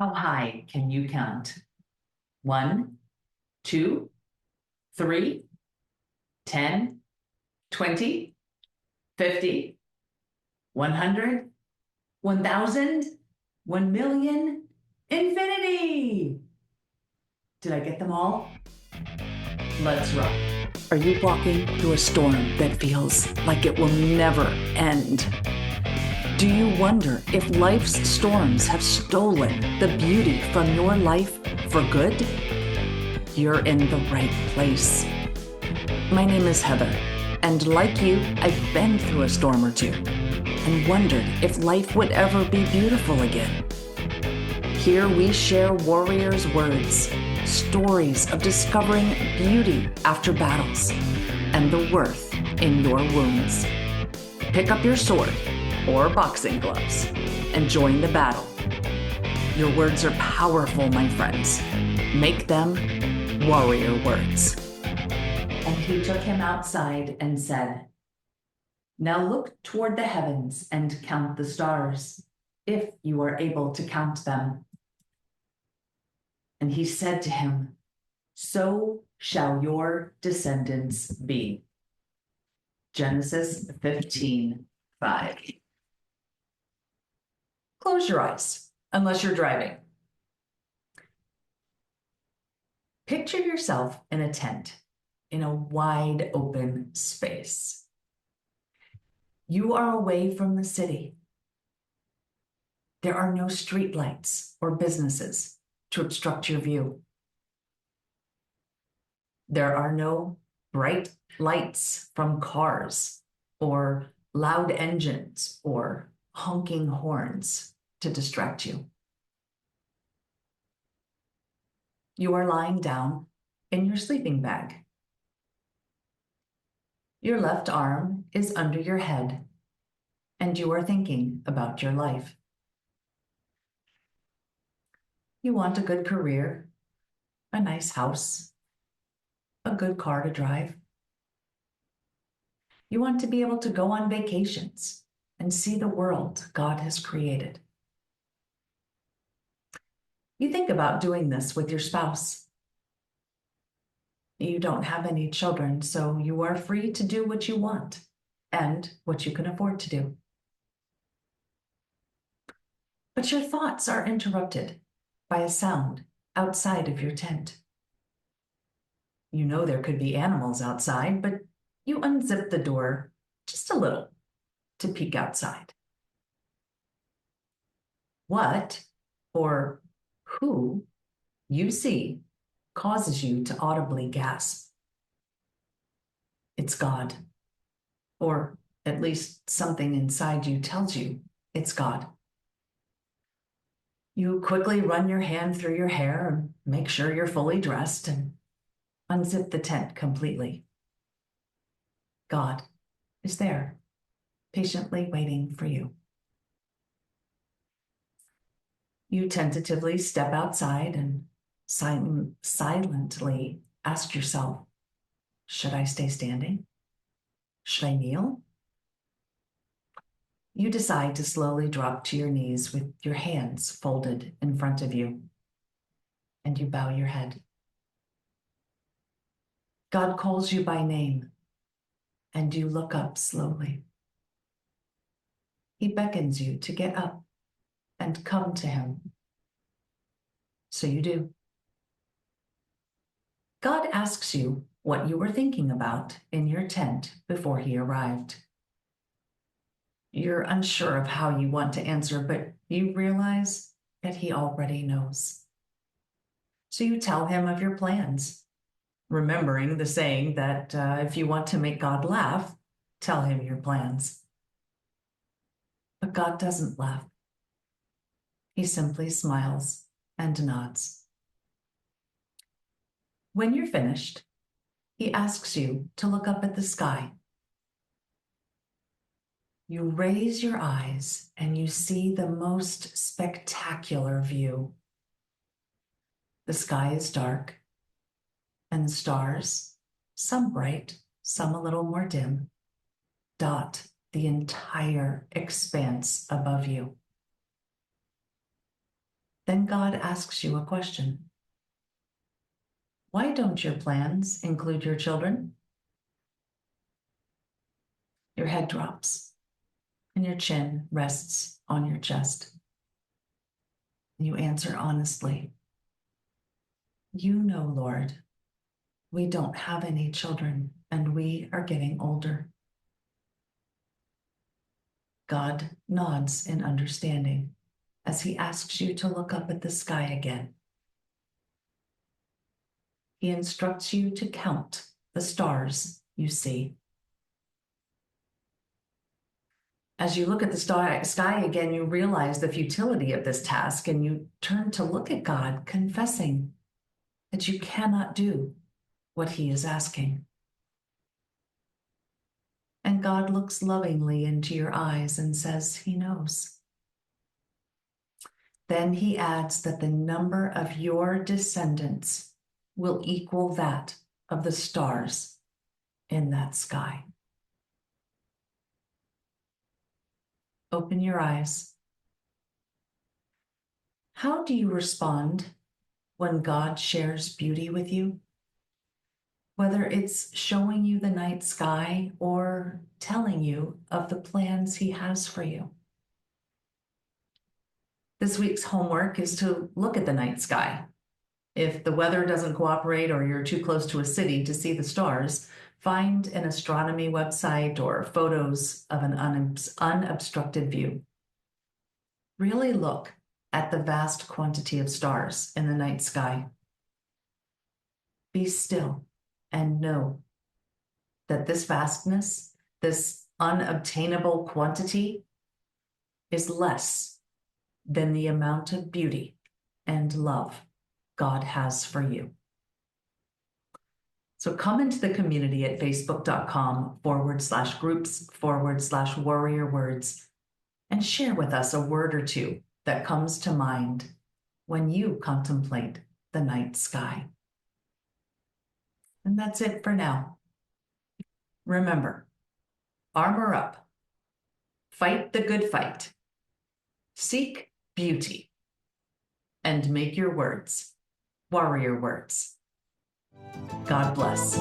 How high can you count? 1, 2, 3, 10, 20, 50, 100, 1,000, 1,000,000, infinity! Did I get them all? Let's rock. Are you walking through a storm that feels like it will never end? Do you wonder if life's storms have stolen the beauty from your life for good? You're in the right place. My name is Heather, and like you, I've been through a storm or two and wondered if life would ever be beautiful again. Here we share warriors' words, stories of discovering beauty after battles, and the worth in your wounds. Pick up your sword or boxing gloves and join the battle. Your words are powerful, my friends. Make them warrior words. And he took him outside and said, "Now look toward the heavens and count the stars, if you are able to count them." And he said to him, "So shall your descendants be." Genesis 15:5. Close your eyes, unless you're driving. Picture yourself in a tent in a wide open space. You are away from the city. There are no streetlights or businesses to obstruct your view. There are no bright lights from cars or loud engines or honking horns to distract you. You are lying down in your sleeping bag. Your left arm is under your head, and you are thinking about your life. You want a good career, a nice house, a good car to drive. You want to be able to go on vacations and see the world God has created. You think about doing this with your spouse. You don't have any children, so you are free to do what you want and what you can afford to do. But your thoughts are interrupted by a sound outside of your tent. You know there could be animals outside, but you unzip the door just a little to peek outside. What or who you see causes you to audibly gasp. It's God, or at least something inside you tells you it's God. You quickly run your hand through your hair and make sure you're fully dressed and unzip the tent completely. God is there, patiently waiting for you. You tentatively step outside and silently ask yourself, should I stay standing? Should I kneel? You decide to slowly drop to your knees with your hands folded in front of you, and you bow your head. God calls you by name, and you look up slowly. He beckons you to get up and come to him. So you do. God asks you what you were thinking about in your tent before he arrived. You're unsure of how you want to answer, but you realize that he already knows. So you tell him of your plans, remembering the saying that if you want to make God laugh, tell him your plans. But God doesn't laugh. He simply smiles and nods. When you're finished, he asks you to look up at the sky. You raise your eyes and you see the most spectacular view. The sky is dark, and the stars, some bright, some a little more dim, dot the entire expanse above you. Then God asks you a question. Why don't your plans include your children? Your head drops and your chin rests on your chest. You answer honestly, you know, Lord, we don't have any children and we are getting older. God nods in understanding as he asks you to look up at the sky again. He instructs you to count the stars you see. As you look at the sky again, you realize the futility of this task and you turn to look at God, confessing that you cannot do what he is asking. And God looks lovingly into your eyes and says he knows. Then he adds that the number of your descendants will equal that of the stars in that sky. Open your eyes. How do you respond when God shares beauty with you? Whether it's showing you the night sky or telling you of the plans he has for you. This week's homework is to look at the night sky. If the weather doesn't cooperate or you're too close to a city to see the stars, find an astronomy website or photos of an unobstructed view. Really look at the vast quantity of stars in the night sky. Be still and know that this vastness, this unobtainable quantity, is less than the amount of beauty and love God has for you. So come into the community at facebook.com/groups/warrior words and share with us a word or two that comes to mind when you contemplate the night sky. And that's it for now. Remember, armor up, fight the good fight, seek beauty, and make your words warrior words. God bless.